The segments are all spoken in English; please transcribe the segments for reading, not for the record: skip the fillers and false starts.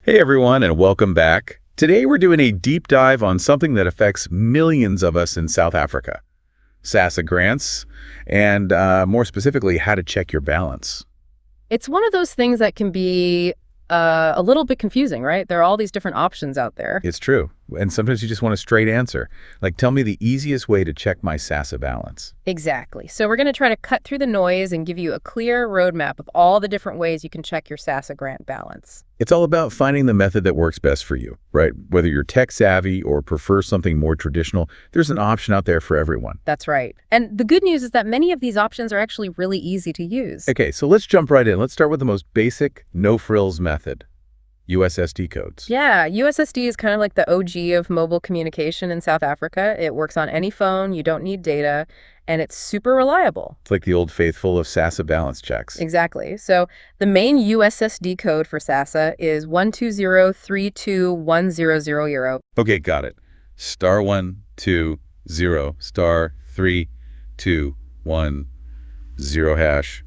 Hey everyone, and welcome back. Today we're doing a deep dive on something that affects millions of us in South Africa. Sassa grants, and more specifically, how to check your balance. It's one of those things that can be a little bit confusing, right? There are all these different options out there. It's true, and sometimes you just want a straight answer. Like, tell me the easiest way to check my Sassa balance. Exactly. So we're going to try to cut through the noise and give you a clear roadmap of all the different ways you can check your Sassa grant balance. It's all about finding the method that works best for you, right? Whether you're tech savvy or prefer something more traditional, there's an option out there for everyone. That's right. And the good news is that many of these options are actually really easy to use. Okay, so let's jump right in. Let's start with the most basic, no-frills method, USSD codes. Yeah, USSD is kind of like the OG of mobile communication in South Africa. It works on any phone, you don't need data, and it's super reliable. It's like the old faithful of Sassa balance checks. Exactly. So the main USSD code for Sassa is 120321000. Okay, got it. *120*321#.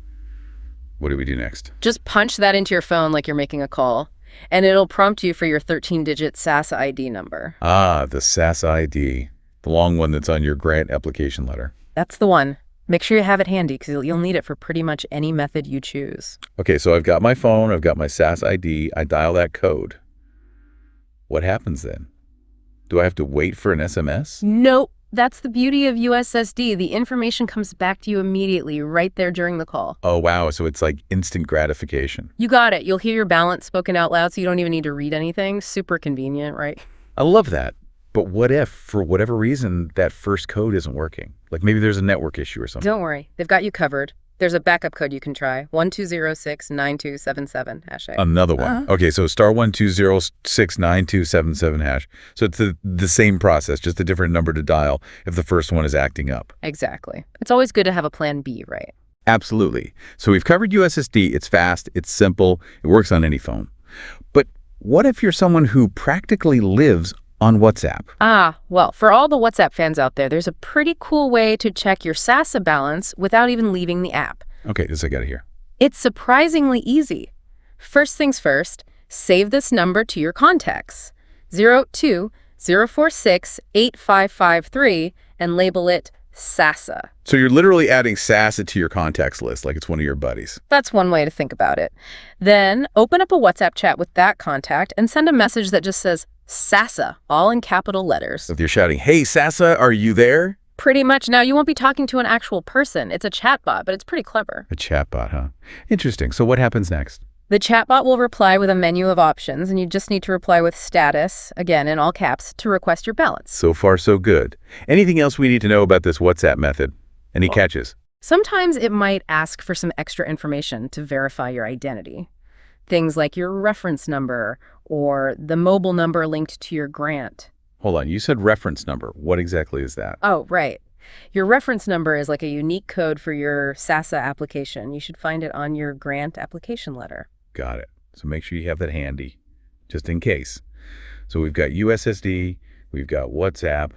What do we do next? Just punch that into your phone like you're making a call, and it'll prompt you for your 13-digit Sassa ID number. Ah, the Sassa ID, the long one that's on your grant application letter. That's the one. Make sure you have it handy because you'll need it for pretty much any method you choose. Okay, so I've got my phone, I've got my Sassa ID, I dial that code. What happens then? Do I have to wait for an SMS? Nope. That's the beauty of USSD. The information comes back to you immediately, right there during the call. Oh, wow, so it's like instant gratification. You got it. You'll hear your balance spoken out loud, so you don't even need to read anything. Super convenient, right? I love that. But what if, for whatever reason, that first code isn't working? Like maybe there's a network issue or something. Don't worry. They've got you covered. There's a backup code you can try. 12069277 #. Another one. Okay, so *120#69277#. So it's the same process, just a different number to dial if the first one is acting up. Exactly. It's always good to have a plan B, right? Absolutely. So we've covered USSD. It's fast, it's simple, it works on any phone. But what if you're someone who practically lives on WhatsApp? Well, for all the WhatsApp fans out there, there's a pretty cool way to check your Sassa balance without even leaving the app. Okay, this I gotta hear. It's surprisingly easy. First things first, save this number to your contacts, 020468553, and label it Sassa. So you're literally adding Sassa to your contacts list like it's one of your buddies. That's one way to think about it. Then open up a WhatsApp chat with that contact and send a message that just says Sassa, all in capital letters. If you're shouting, "Hey, Sassa, are you there?" Pretty much. Now, you won't be talking to an actual person. It's a chatbot, but it's pretty clever. A chatbot, huh? Interesting. So what happens next? The chatbot will reply with a menu of options, and you just need to reply with status, again in all caps, to request your balance. So far, so good. Anything else we need to know about this WhatsApp method? Any catches? Sometimes it might ask for some extra information to verify your identity. Things like your reference number or the mobile number linked to your grant. Hold on, you said reference number. What exactly is that? Oh, right. Your reference number is like a unique code for your Sassa application. You should find it on your grant application letter. Got it. So make sure you have that handy, just in case. So we've got USSD, we've got WhatsApp.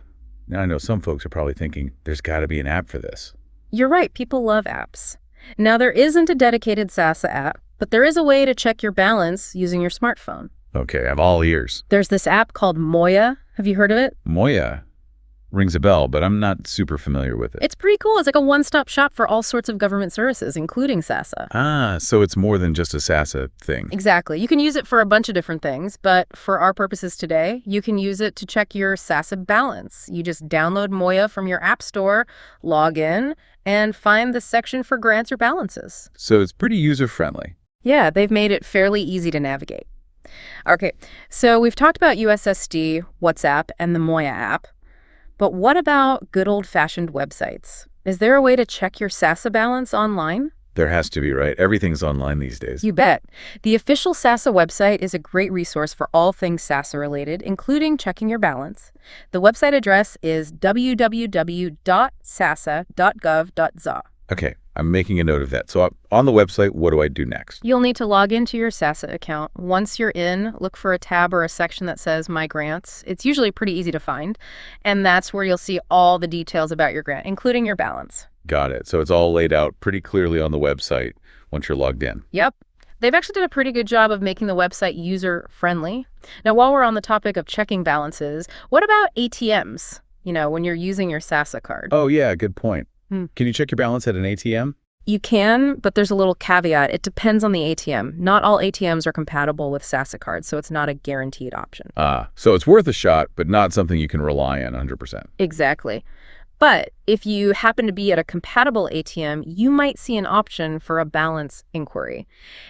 Now I know some folks are probably thinking, there's got to be an app for this. You're right, people love apps. Now, there isn't a dedicated Sassa app, but there is a way to check your balance using your smartphone. Okay, I'm all ears. There's this app called Moya. Have you heard of it? Moya rings a bell, but I'm not super familiar with it. It's pretty cool. It's like a one-stop shop for all sorts of government services, including Sassa. Ah, so it's more than just a Sassa thing. Exactly. You can use it for a bunch of different things, but for our purposes today, you can use it to check your Sassa balance. You just download Moya from your app store, log in, and find the section for grants or balances. So it's pretty user-friendly. Yeah, they've made it fairly easy to navigate. Okay, so we've talked about USSD, WhatsApp, and the Moya app. But what about good old-fashioned websites? Is there a way to check your Sassa balance online? There has to be, right? Everything's online these days. You bet. The official Sassa website is a great resource for all things Sassa related, including checking your balance. The website address is www.sassa.gov.za. Okay, I'm making a note of that. So on the website, what do I do next? You'll need to log into your Sassa account. Once you're in, look for a tab or a section that says My Grants. It's usually pretty easy to find, and that's where you'll see all the details about your grant, including your balance. Got it. So it's all laid out pretty clearly on the website once you're logged in. Yep. They've actually done a pretty good job of making the website user-friendly. Now, while we're on the topic of checking balances, what about ATMs, when you're using your Sassa card? Oh, yeah, good point. Hmm. Can you check your balance at an ATM? You can, but there's a little caveat. It depends on the ATM. Not all ATMs are compatible with Sassa cards, so it's not a guaranteed option. So it's worth a shot, but not something you can rely on 100%. Exactly. But if you happen to be at a compatible ATM, you might see an option for a balance inquiry.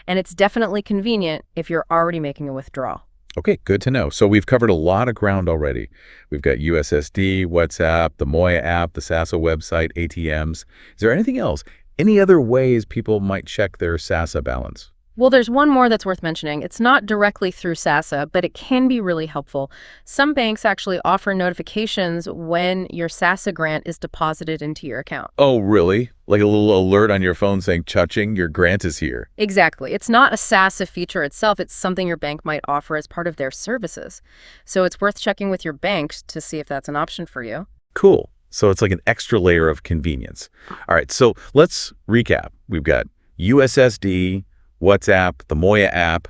And it's definitely convenient if you're already making a withdrawal. Okay, good to know. So we've covered a lot of ground already. We've got USSD, WhatsApp, the Moya app, the Sassa website, ATMs. Is there anything else? Any other ways people might check their Sassa balance? Well, there's one more that's worth mentioning. It's not directly through Sassa, but it can be really helpful. Some banks actually offer notifications when your Sassa grant is deposited into your account. Oh, really? Like a little alert on your phone saying, "Cha-ching, your grant is here." Exactly. It's not a Sassa feature itself. It's something your bank might offer as part of their services. So it's worth checking with your bank to see if that's an option for you. Cool. So it's like an extra layer of convenience. All right, so let's recap. We've got USSD, WhatsApp, the Moya app,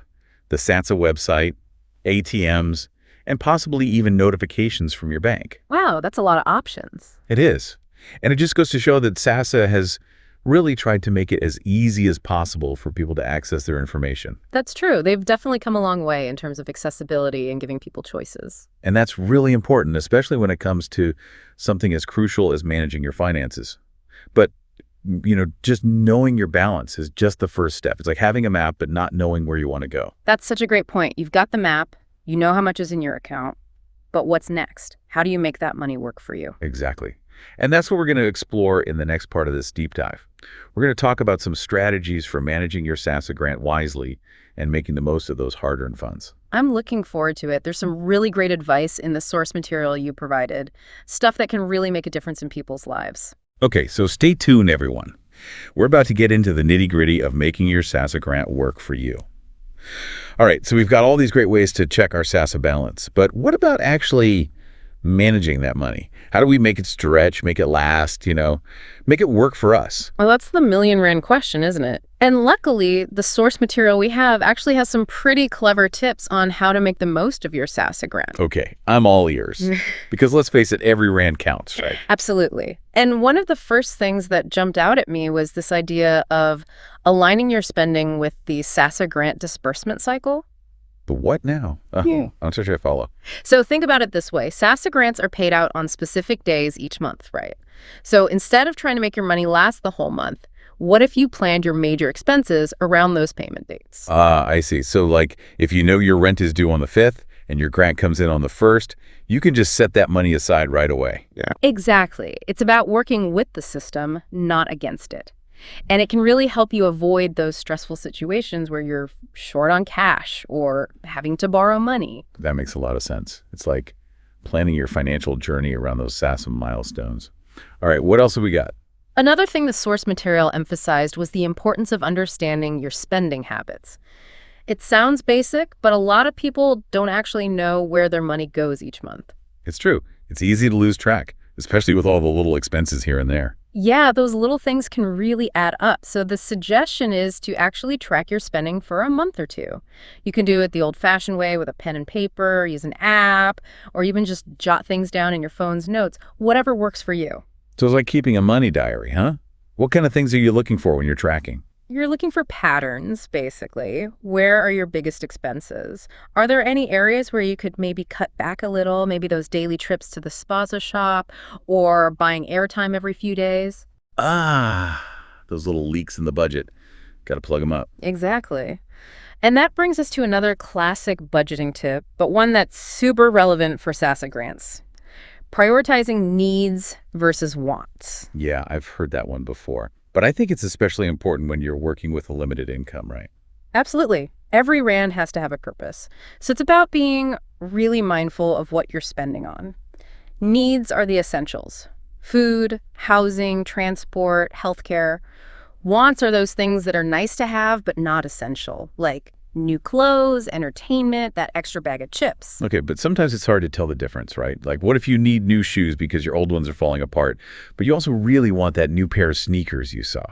the Sassa website, ATMs, and possibly even notifications from your bank. Wow, that's a lot of options. It is. And it just goes to show that Sassa has really tried to make it as easy as possible for people to access their information. That's true. They've definitely come a long way in terms of accessibility and giving people choices. And that's really important, especially when it comes to something as crucial as managing your finances. But just knowing your balance is just the first step. It's like having a map, but not knowing where you want to go. That's such a great point. You've got the map, you know how much is in your account, but what's next? How do you make that money work for you? Exactly. And that's what we're going to explore in the next part of this deep dive. We're going to talk about some strategies for managing your Sassa grant wisely and making the most of those hard-earned funds. I'm looking forward to it. There's some really great advice in the source material you provided, stuff that can really make a difference in people's lives. Okay, so stay tuned, everyone. We're about to get into the nitty-gritty of making your Sassa grant work for you. All right, so we've got all these great ways to check our Sassa balance, but what about actually managing that money? How do we make it stretch, make it last, make it work for us? Well, that's the million-rand question, isn't it? And luckily, the source material we have actually has some pretty clever tips on how to make the most of your Sassa grant. Okay, I'm all ears. Because let's face it, every rand counts, right? Absolutely. And one of the first things that jumped out at me was this idea of aligning your spending with the Sassa grant disbursement cycle. The what now? I'm not sure I follow. So think about it this way. Sassa grants are paid out on specific days each month, right? So instead of trying to make your money last the whole month, what if you planned your major expenses around those payment dates? I see. So like if you know your rent is due on the 5th and your grant comes in on the 1st, you can just set that money aside right away. Yeah. Exactly. It's about working with the system, not against it. And it can really help you avoid those stressful situations where you're short on cash or having to borrow money. That makes a lot of sense. It's like planning your financial journey around those Sassa milestones. All right, what else have we got? Another thing the source material emphasized was the importance of understanding your spending habits. It sounds basic, but a lot of people don't actually know where their money goes each month. It's true. It's easy to lose track, especially with all the little expenses here and there. Yeah, those little things can really add up. So the suggestion is to actually track your spending for a month or two. You can do it the old-fashioned way with a pen and paper, use an app, or even just jot things down in your phone's notes, whatever works for you. So it's like keeping a money diary, huh? What kind of things are you looking for when you're tracking? You're looking for patterns, basically. Where are your biggest expenses? Are there any areas where you could maybe cut back a little, maybe those daily trips to the Sassa shop or buying airtime every few days? Those little leaks in the budget. Got to plug them up. Exactly. And that brings us to another classic budgeting tip, but one that's super relevant for Sassa grants. Prioritizing needs versus wants. Yeah, I've heard that one before. But I think it's especially important when you're working with a limited income, right? Absolutely. Every rand has to have a purpose. So it's about being really mindful of what you're spending on. Needs are the essentials: food, housing, transport, healthcare. Wants are those things that are nice to have but not essential, like new clothes, entertainment, that extra bag of chips. Okay, but sometimes it's hard to tell the difference, right? Like, what if you need new shoes because your old ones are falling apart, but you also really want that new pair of sneakers you saw?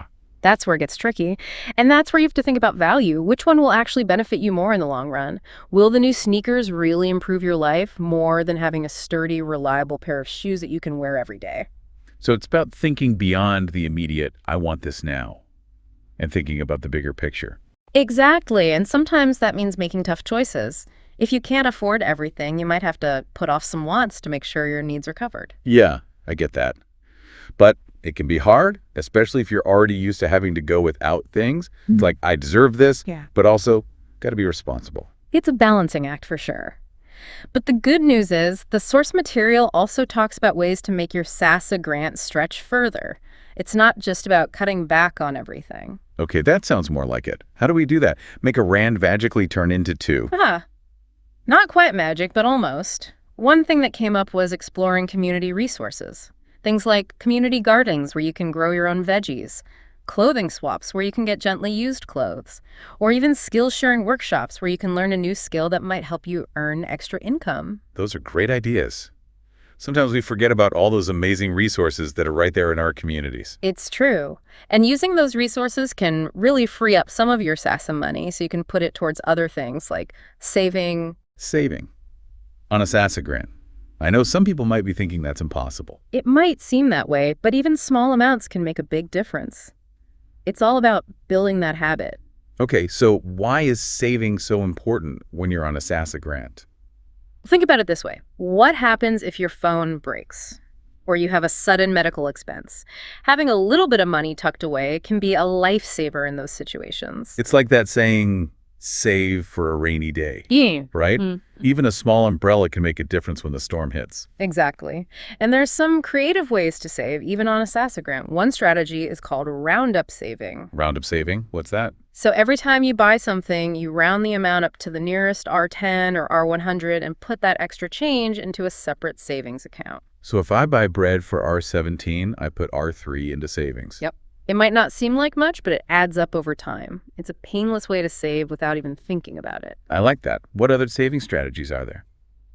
That's where it gets tricky. And that's where you have to think about value. Which one will actually benefit you more in the long run? Will the new sneakers really improve your life more than having a sturdy, reliable pair of shoes that you can wear every day? So it's about thinking beyond the immediate, I want this now, and thinking about the bigger picture. Exactly. And sometimes that means making tough choices. If you can't afford everything, you might have to put off some wants to make sure your needs are covered. Yeah, I get that. But it can be hard, especially if you're already used to having to go without things. It's like, I deserve this, but also got to be responsible. It's a balancing act for sure. But the good news is the source material also talks about ways to make your Sassa grant stretch further. It's not just about cutting back on everything. Okay, that sounds more like it. How do we do that? Make a rand magically turn into two? Not quite magic, but almost. One thing that came up was exploring community resources. Things like community gardens where you can grow your own veggies, clothing swaps where you can get gently used clothes, or even skill-sharing workshops where you can learn a new skill that might help you earn extra income. Those are great ideas. Sometimes we forget about all those amazing resources that are right there in our communities. It's true. And using those resources can really free up some of your Sassa money so you can put it towards other things like saving. Saving on a Sassa grant. I know some people might be thinking that's impossible. It might seem that way, but even small amounts can make a big difference. It's all about building that habit. Okay, so why is saving so important when you're on a Sassa grant? Think about it this way. What happens if your phone breaks or you have a sudden medical expense? Having a little bit of money tucked away can be a lifesaver in those situations. It's like that saying, save for a rainy day, right? Even a small umbrella can make a difference when the storm hits. Exactly. And there's some creative ways to save, even on a Sassa grant. One strategy is called roundup saving. Roundup saving? What's that? So every time you buy something, you round the amount up to the nearest R10 or R100 and put that extra change into a separate savings account. So if I buy bread for R17, I put R3 into savings. Yep. It might not seem like much, but it adds up over time. It's a painless way to save without even thinking about it. I like that. What other saving strategies are there?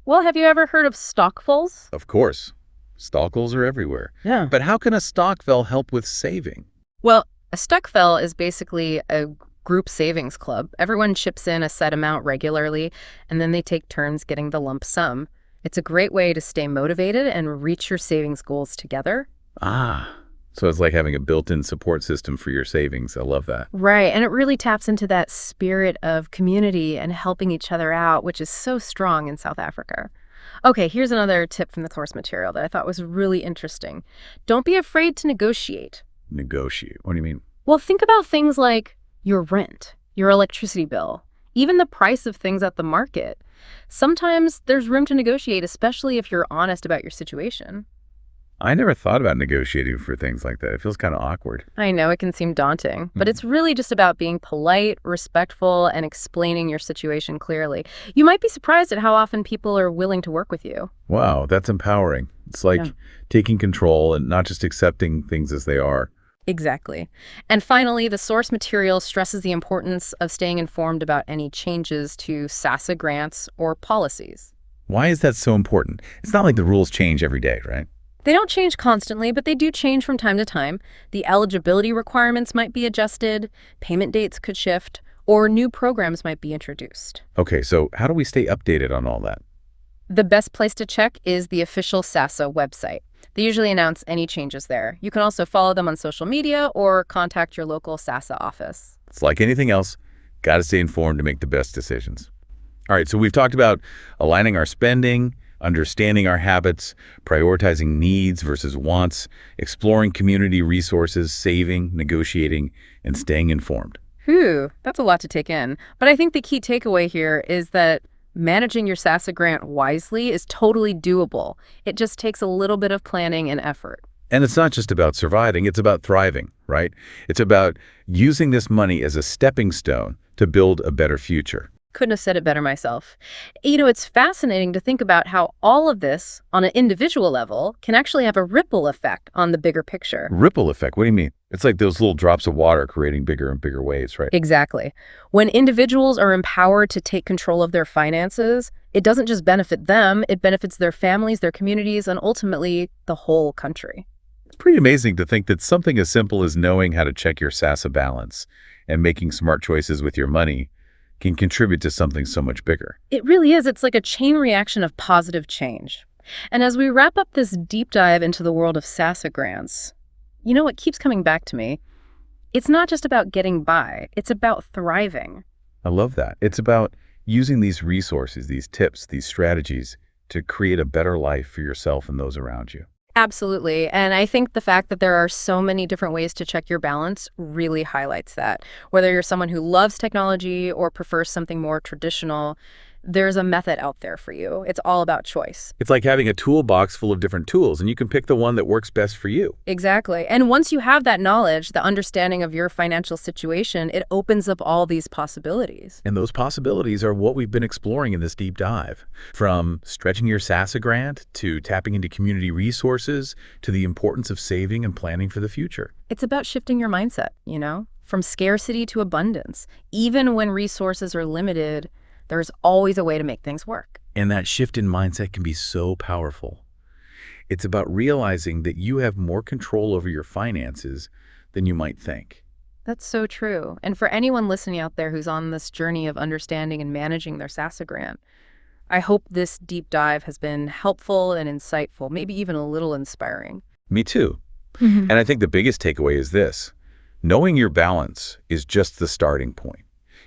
Well, have you ever heard of stockfuls? Of course. Stockfuls are everywhere. Yeah. But how can a stockful help with saving? Well, a stockful is basically a group savings club. Everyone chips in a set amount regularly, and then they take turns getting the lump sum. It's a great way to stay motivated and reach your savings goals together. So it's like having a built-in support system for your savings. I love that. Right, and it really taps into that spirit of community and helping each other out, which is so strong in South Africa. Okay, here's another tip from the source material that I thought was really interesting. Don't be afraid to negotiate. Negotiate? What do you mean? Well, think about things like your rent, your electricity bill, even the price of things at the market. Sometimes there's room to negotiate, especially if you're honest about your situation. I never thought about negotiating for things like that. It feels kind of awkward. I know it can seem daunting, but it's really just about being polite, respectful, and explaining your situation clearly. You might be surprised at how often people are willing to work with you. Wow, that's empowering. It's like taking control and not just accepting things as they are. Exactly. And finally, the source material stresses the importance of staying informed about any changes to Sassa grants or policies. Why is that so important? It's not like the rules change every day, right? They don't change constantly, but they do change from time to time. The eligibility requirements might be adjusted, payment dates could shift, or new programs might be introduced. Okay, so how do we stay updated on all that? The best place to check is the official Sassa website. They usually announce any changes there. You can also follow them on social media or contact your local Sassa office. It's like anything else, got to stay informed to make the best decisions. All right, so we've talked about aligning our spending, understanding our habits, prioritizing needs versus wants, exploring community resources, saving, negotiating, and staying informed. That's a lot to take in. But I think the key takeaway here is that managing your Sassa grant wisely is totally doable. It just takes a little bit of planning and effort. And it's not just about surviving, it's about thriving, right? It's about using this money as a stepping stone to build a better future. Couldn't have said it better myself. You know, it's fascinating to think about how all of this, on an individual level, can actually have a ripple effect on the bigger picture. Ripple effect? What do you mean? It's like those little drops of water creating bigger and bigger waves, right? Exactly. When individuals are empowered to take control of their finances, it doesn't just benefit them, it benefits their families, their communities, and ultimately the whole country. It's pretty amazing to think that something as simple as knowing how to check your Sassa balance and making smart choices with your money can contribute to something so much bigger. It really is. It's like a chain reaction of positive change. And as we wrap up this deep dive into the world of Sassa grants, you know what keeps coming back to me? It's not just about getting by. It's about thriving. I love that. It's about using these resources, these tips, these strategies to create a better life for yourself and those around you. Absolutely. And I think the fact that there are so many different ways to check your balance really highlights that. Whether you're someone who loves technology or prefers something more traditional, there's a method out there for you. It's all about choice. It's like having a toolbox full of different tools, and you can pick the one that works best for you. Exactly. And once you have that knowledge, the understanding of your financial situation, it opens up all these possibilities. And those possibilities are what we've been exploring in this deep dive. From stretching your Sassa grant to tapping into community resources to the importance of saving and planning for the future. It's about shifting your mindset, from scarcity to abundance. Even when resources are limited, there's always a way to make things work. And that shift in mindset can be so powerful. It's about realizing that you have more control over your finances than you might think. That's so true. And for anyone listening out there who's on this journey of understanding and managing their Sassa grant, I hope this deep dive has been helpful and insightful, maybe even a little inspiring. Me too. And I think the biggest takeaway is this. Knowing your balance is just the starting point.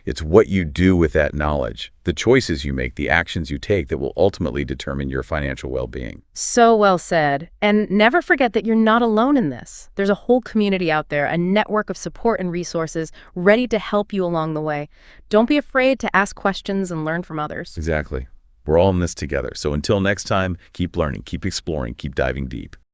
It's what you do with that knowledge, the choices you make, the actions you take that will ultimately determine your financial well-being. So well said. And never forget that you're not alone in this. There's a whole community out there, a network of support and resources ready to help you along the way. Don't be afraid to ask questions and learn from others. Exactly. We're all in this together. So until next time, keep learning, keep exploring, keep diving deep.